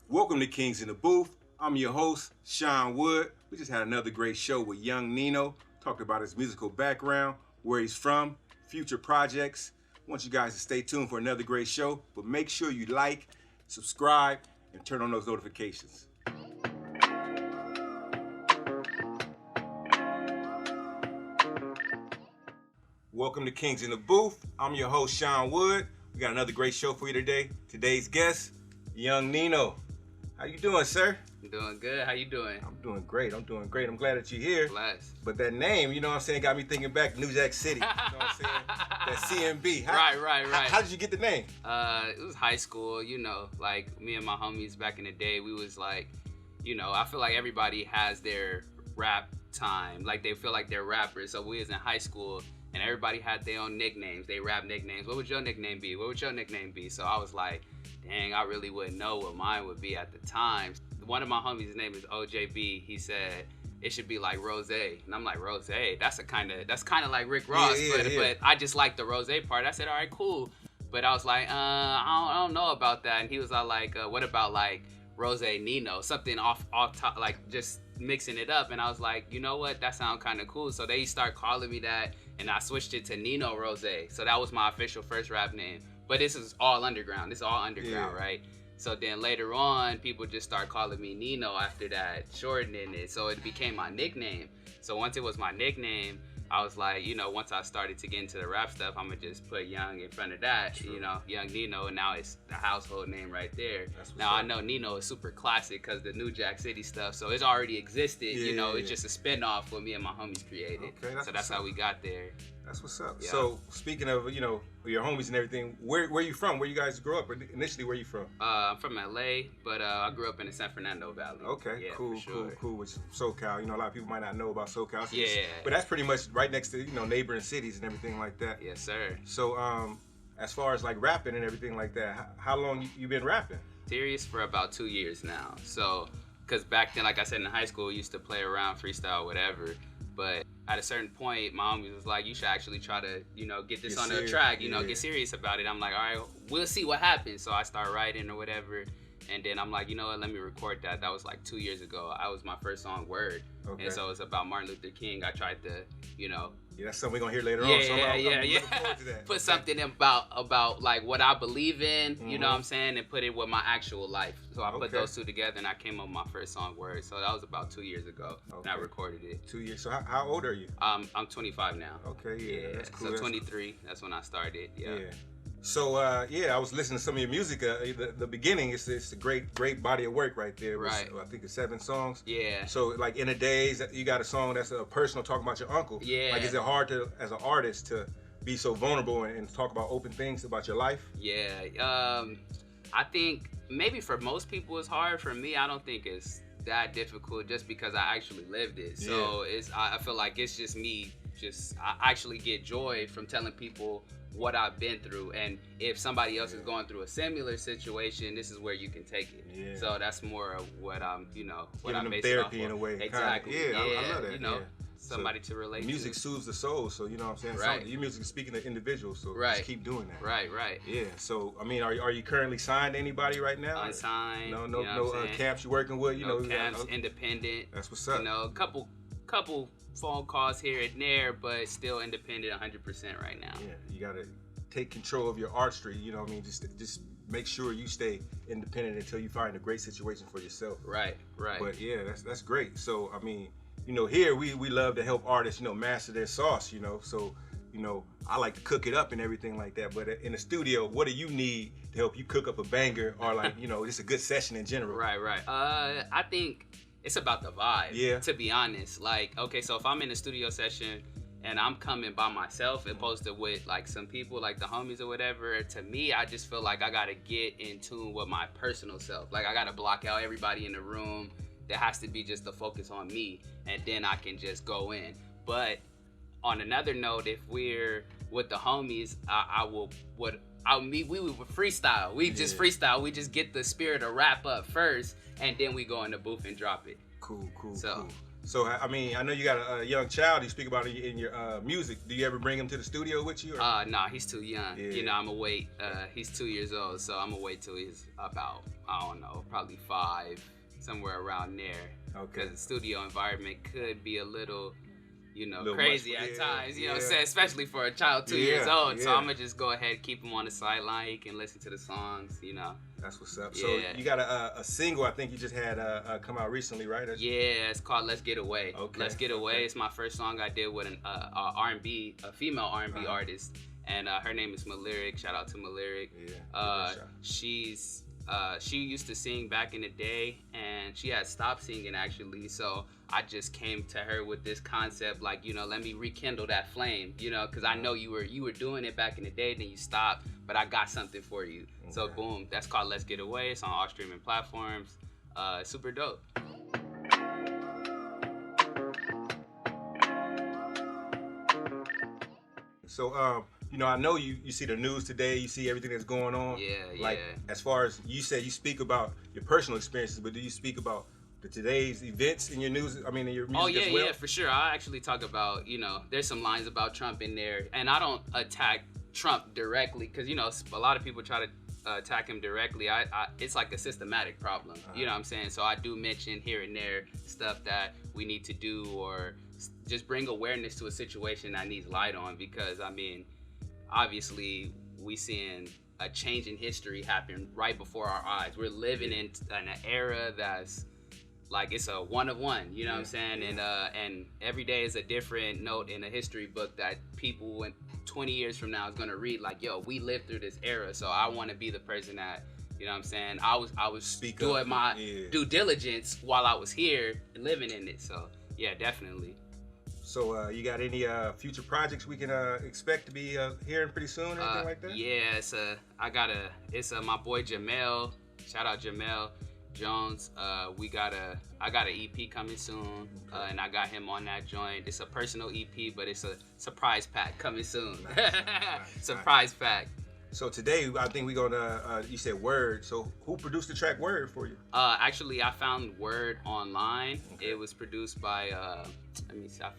Welcome to Kings in the Booth. I'm your host, Sean Wood. We just had another great show with young Nino. Talked about his musical background, where he's from, future projects. I want you guys to stay tuned for another great show, but make sure you like, subscribe, and turn on those notifications. Welcome to Kings in the Booth. I'm your host, Sean Wood. We got another great show for you today. Today's guest, young Nino. How you doing, sir? I'm doing good. How you doing? I'm doing great. I'm glad that you're here. Blessed. But that name, you know what I'm saying, got me thinking back to New Jack City. You know what I'm saying? That CMB. Right. How did you get the name? It was high school, you know, like me and my homies back in the day, we was like, you know, I feel like everybody has their rap time. Like they feel like they're rappers. So we was in high school and everybody had their own nicknames. They rap nicknames. What would your nickname be? What would your nickname be? So I was like, dang, I really wouldn't know what mine would be at the time. One of my homies, his name is OJB. He said it should be like Rose, and I'm like, Rose? That's kind of like Rick Ross, but I just like the Rose part. I said, all right, cool. But I was like, I don't know about that. And he was all like, what about like Rose Nino, something off top, like just mixing it up. And I was like, you know what? That sounds kind of cool. So they start calling me that, and I switched it to Nino Rose. So that was my official first rap name. But this is all underground. This is all underground, right? So then later on, people just start calling me Nino after that, shortening it. So it became my nickname. So once it was my nickname, I was like, you know, once I started to get into the rap stuff, I'm going to just put Young in front of that, True. You know, Young Nino, and now it's the household name right there. Now, I know Nino is super classic because the New Jack City stuff, so it's already existed, you know, it's just a spin-off what me and my homies created. Okay, so that's how we got there. That's what's up. Yeah. So speaking of, you know, your homies and everything, where you from? Where you guys grew up? Initially, where you from? I'm from LA, but I grew up in the San Fernando Valley. Okay, yeah, cool. With SoCal, you know, a lot of people might not know about SoCal. So yeah. But that's pretty much right next to, you know, neighboring cities and everything like that. Yes, sir. So as far as like rapping and everything like that, how long you been rapping? Serious for about 2 years now. So, because back then, like I said, in high school, we used to play around, freestyle, whatever. But at a certain point, my homies was like, you should actually try to, you know, get this on the track, you know, get serious about it. I'm like, all right, we'll see what happens. So I start writing or whatever. And then I'm like, you know what, let me record that. That was like 2 years ago. I was my first song, Word. Okay. And so it's about Martin Luther King. I tried to, you know. Yeah, that's something we're going to hear later on. So I'm looking forward to that. Put something about like what I believe in, you know what I'm saying, and put it with my actual life. So I put those two together and I came up with my first song, Word. So that was about 2 years ago and I recorded it. 2 years. So how old are you? I'm 25 now. Okay, yeah. That's cool. So 23, that's when I started, yeah. So, I was listening to some of your music. The beginning, it's a great body of work right there. Right. I think it's 7 songs. Yeah. So, like, in a days, you got a song that's a personal talking about your uncle. Yeah. Like, is it hard to, as an artist, to be so vulnerable and talk about open things about your life? Yeah. I think maybe for most people it's hard. For me, I don't think it's that difficult just because I actually lived it. So, I feel like it's just me. I actually get joy from telling people what I've been through, and if somebody else is going through a similar situation, this is where you can take it. Yeah. So that's more of what I'm, you know, what I'm basing therapy off in a way. Exactly. I love that. You know, somebody to relate music to. soothes the soul, so you know what I'm saying. Right. Your music is speaking to individuals, so just keep doing that. Right. Yeah. So I mean, are you currently signed to anybody right now? Unsigned. No camps you're working with. You know, camps. Independent. That's what's up. You know, a couple phone calls here and there, but still independent 100% right now. Yeah, you gotta take control of your artistry, you know what I mean? Just make sure you stay independent until you find a great situation for yourself. Right. But yeah, that's great. So I mean, you know, here we love to help artists, you know, master their sauce, you know. So, you know, I like to cook it up and everything like that. But in the studio, what do you need to help you cook up a banger or like, you know, just a good session in general? Right. I think it's about the vibe. Yeah. To be honest, like, okay, so if I'm in a studio session and I'm coming by myself opposed to with like some people like the homies or whatever, to me, I just feel like I gotta get in tune with my personal self. Like I gotta block out everybody in the room. There has to be just the focus on me, and then I can just go in. But on another note, if we're with the homies, we would freestyle. We just freestyle. We just get the spirit of rap up first, and then we go in the booth and drop it. Cool. So I mean, I know you got a young child. You speak about it in your music. Do you ever bring him to the studio with you? Or? Nah, he's too young. Yeah. You know, I'm gonna wait. He's 2 years old, so I'm gonna wait till he's about, I don't know, probably 5, somewhere around there. Okay. Because the studio environment could be a little, you know, Little crazy much, at yeah, times. You know what I'm yeah. saying? Especially for a child 2 years Yeah, old. So yeah. I'm gonna just go ahead and keep him on the sideline. He can listen to the songs. You know. That's what's up. Yeah. So you got a single I think you just had come out recently, right? Yeah, it's called "Let's Get Away." Okay. "Let's Get Away" is my first song I did with an R&B, a female R&B Uh-huh. artist, and her name is Malyric. Shout out to Malyric. Yeah. She used to sing back in the day, and she had stopped singing actually. So I just came to her with this concept, like, you know, let me rekindle that flame, you know, because I know you were doing it back in the day, then you stopped, but I got something for you. Okay. So boom, that's called "Let's Get Away." It's on all streaming platforms. Super dope. So you know, I know you see the news today. You see everything that's going on. Yeah, Like yeah. as far as you said, you speak about your personal experiences, but do you speak about today's events in your news? I mean, in your music Oh yeah, as well? yeah, for sure. I actually talk about, you know, there's some lines about Trump in there, and I don't attack Trump directly because, you know, a lot of people try to attack him directly. It's like a systematic problem. You know what I'm saying? So I do mention here and there stuff that we need to do, or just bring awareness to a situation that needs light on, because I mean, obviously we seeing a change in history happen right before our eyes. We're living in an era that's like, it's a one of one, you know what I'm saying? And every day is a different note in a history book that people in 20 years from now is gonna read, like, yo, we lived through this era. So I wanna be the person that, you know what I'm saying, I was doing my due diligence while I was here living in it. So yeah, definitely. So you got any future projects we can expect to be hearing pretty soon or anything like that? Yeah, it's my boy Jamel. Shout out Jamel Jones. I got an EP coming soon, and I got him on that joint. It's a personal EP, but it's a surprise pack coming soon. Nice. Surprise pack. So today, I think we're gonna, you said Word. So who produced the track Word for you? Actually, I found Word online. Okay. It was produced by, let me see, I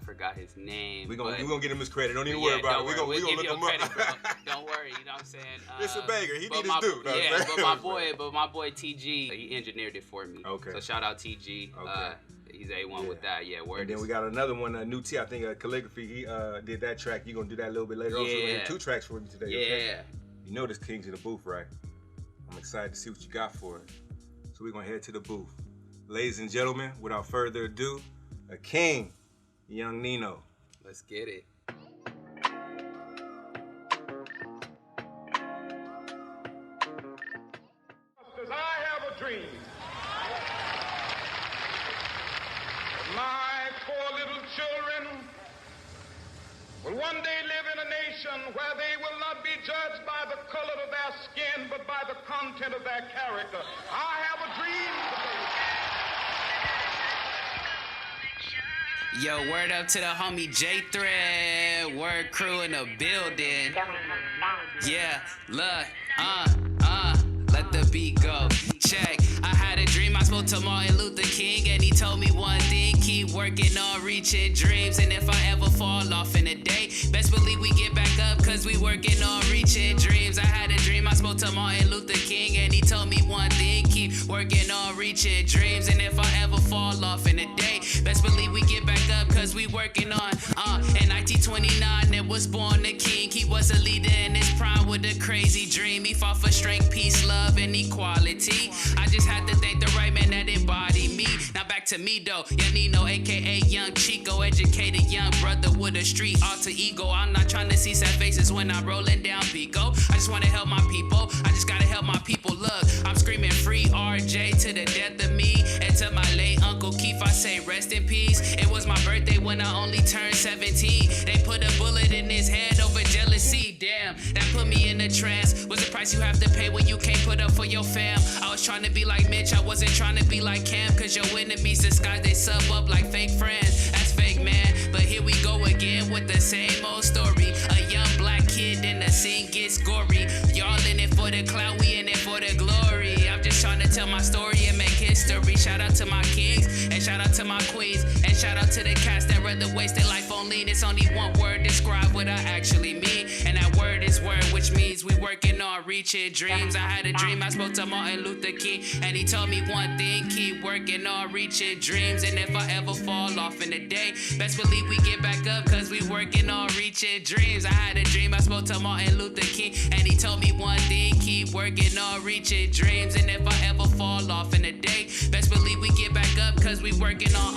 forgot his name. We're gonna get him his credit. Don't even worry about it. We're gonna look him credit, up. bro. Don't worry, you know what I'm saying? It's a banger. He need his my, due. No, yeah, right? but my boy TG, he engineered it for me. Okay. So shout out TG. Okay. He's A1 with that. Yeah, Word. And then we got another one, New T. I think Calligraphy. He did that track. You gonna do that a little bit later on. So we Yeah. have 2 tracks for me today. Yeah. Okay? You know this King's in the booth, right? I'm excited to see what you got for it. So we're gonna head to the booth. Ladies and gentlemen, without further ado, a king, young Nino. Let's get it. As I have a dream, my 4 little children will one day live in a nation where they will not be judged by the color of their skin, but by the content of their character. I have a dream today. Yo, word up to the homie J-Thread, Word crew in the building. Yeah, look, let the beat go. Check, I had a dream, I spoke to Martin Luther King, and he told me one thing: keep working on reaching dreams. And if I ever fall off in a day, best believe we get back up, cause we working on reaching dreams. I had a dream, I spoke to Martin Luther King, and he told me one thing: keep working on reaching dreams. And if I ever fall off in a day, best believe we get back up, cause we working on. In 1929, there was born a king. He was a leader in his prime with a crazy dream. He fought for strength, peace, love, and equality. I just had to thank the right man that embodied me. Now back to me though, young Nino, aka Young Chico, educated young brother with a street alter ego. I'm not trying to see sad faces when I'm rolling down Pico. I just wanna help my people. I just gotta help my people. Look, I'm screaming free RJ to the death of me. And to my late Uncle Keith, I say rest in peace. It was my birthday when I only turned 17. They put a bullet in his head over jealousy. Damn, that put me in a trance. Was the price you have to pay when you can't put up for your fam? I was trying to be like Mitch, I wasn't trying to be like Cam. Cause your enemies disguise, they sub up like fake friends. That's fake, man. But here we go again with the same old story. A young black kid and the scene gets gory. Y'all in it for the clout, we in it for the glory. I'm just trying to tell my story and make history. history. Shout out to my kings, and shout out to my queens, and shout out to the cats that rather waste their life on lean. It's only one word describe what I actually mean, and that word is word, which means we working on reaching dreams. I had a dream, I spoke to Martin Luther King, and he told me one thing, keep working on reaching dreams. And if I ever fall off in the day, best believe we get back up, cause we working on reaching dreams. I had a dream, I spoke to Martin Luther King, and he told me one thing, keep working on reaching dreams. And if I ever fall off in the day, best believe we get back up, cause we working on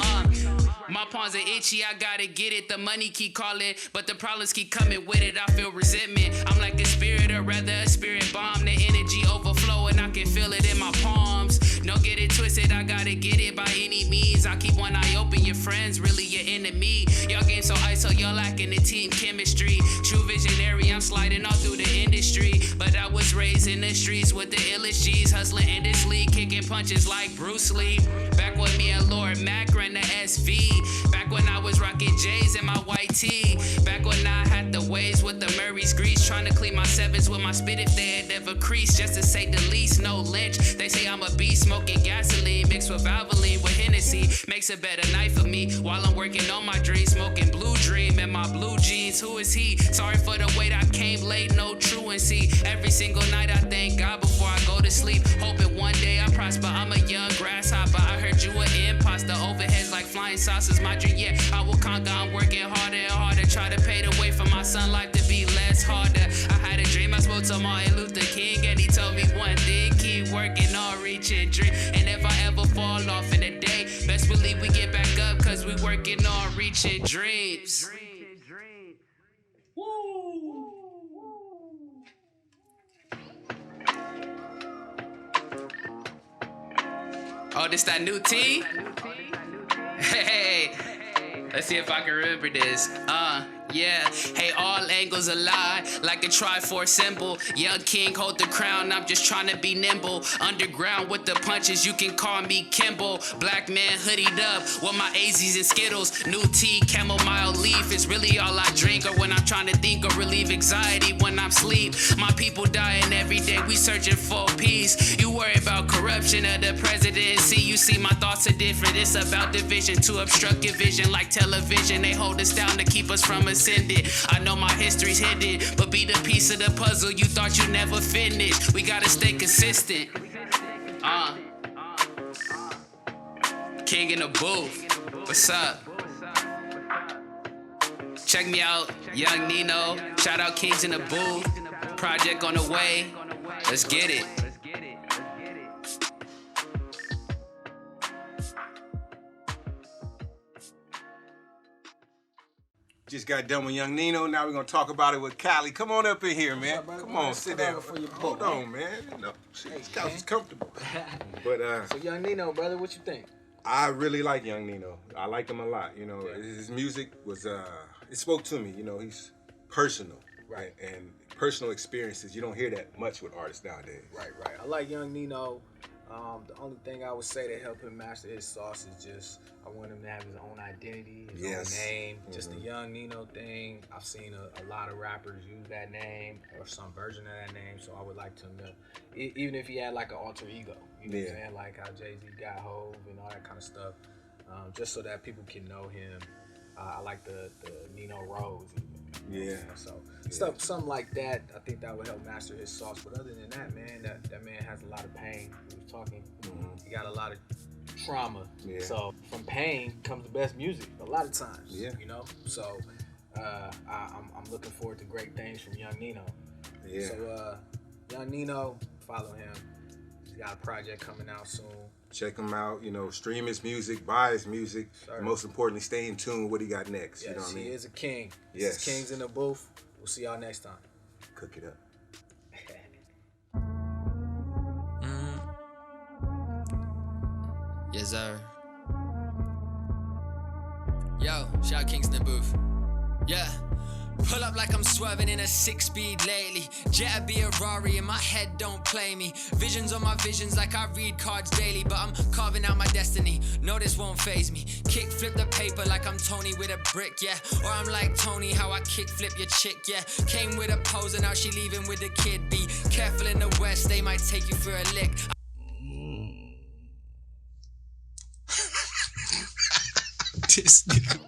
my palms are itchy, I gotta get it. The money keep calling, but the problems keep coming with it. I feel resentment. I'm like a spirit, or rather a spirit bomb. The energy overflowing, I can feel it in my palms. Don't get it twisted, I gotta get it by any means. I keep one eye open, your friends really your enemy. Y'all getting so ISO, y'all lacking the team chemistry. True visionary, I'm sliding all through the industry. But I was raised in the streets with the illest G's, hustling in this league, kicking punches like Bruce Lee. Back with me and Lord Mac ran the SV. Back when I was rocking J's and my white tee. Back when I had the waves with the Murray's grease, trying to clean my sevens with my spit if they had ever creased. Just to say the least, no lynch. They say I'm a beast, smoking gasoline mixed with Valvoline with Hennessy. Makes a better night for me while I'm working on my dream, smoking Blue Dream in my blue jeans. Who is he? Sorry for the wait, I came late, no truancy. Every single night I thank God before I go to sleep, hoping one day I prosper. I'm a young grasshopper. I heard you an imposter. Overheads like flying saucers. My dream, yeah, I will conquer. I'm working harder and harder. Try to pay the way for my son life to be less harder. I had a dream, I spoke to Martin Luther King, and he told me one thing, keep working on reaching dream. And if I ever fall off in a day, best believe we get back up, cause we working on reaching dreams. Oh, this that new T? Hey, let's see if I can remember this. Yeah. Hey, all angles a lie, like a Triforce symbol. Young king, hold the crown, I'm just trying to be nimble. Underground with the punches, you can call me Kimball. Black man hoodied up with my AZs and Skittles. New tea, chamomile leaf is really all I drink. Or when I'm trying to think or relieve anxiety when I'm asleep. My people dying every day, we searching for peace. You worry about corruption of the presidency. You see my thoughts are different, it's about division to obstruct your vision like television. They hold us down to keep us from ascending. I know my history's hidden, but be the piece of the puzzle you thought you never finished. We gotta stay consistent. King in the booth, what's up? Check me out, Young Nino. Shout out Kings in the booth. Project on the way. Let's get it. Just got done with Young Nino. Now we're gonna talk about it with Callie. Come on up in here, man. Come on, sit down. Hold on, man. You know, this couch is comfortable. But so Young Nino, brother, what you think? I really like Young Nino. I like him a lot. You know, his music was it spoke to me. You know, he's personal, right? And personal experiences. You don't hear that much with artists nowadays. Right. I like Young Nino. The only thing I would say to help him master his sauce is just I want him to have his own identity, his own name. Just the Young Nino thing. I've seen a lot of rappers use that name or some version of that name, so I would like to know, even if he had like an alter ego, you know what I'm saying? Like how Jay-Z got Hove and all that kind of stuff, just so that people can know him. I like the Nino Rose even. So something like that, I think that would help master his sauce. But other than that, man, that man has a lot of pain. We was talking, he got a lot of trauma. So from pain comes the best music a lot of times. You know. So I'm looking forward to great things from Young Nino. So Young Nino, follow him. He's got a project coming out soon. Check him out, you know, stream his music, buy his music, and most importantly, stay in tune with what he got next. Yes, you know what I mean? He is a king. This is Kings in the Booth. We'll see y'all next time. Cook it up. Yes, sir. Yo, shout out Kings in the Booth. Yeah. Pull up like I'm swerving in a 6-speed lately. Jetta be a Rari and my head don't play me. Visions on my visions like I read cards daily. But I'm carving out my destiny, no this won't faze me. Kick flip the paper like I'm Tony with a brick, yeah. Or I'm like Tony, how I kick flip your chick, yeah. Came with a pose and now she leaving with the kid. Be careful in the West, they might take you for a lick. this nigga.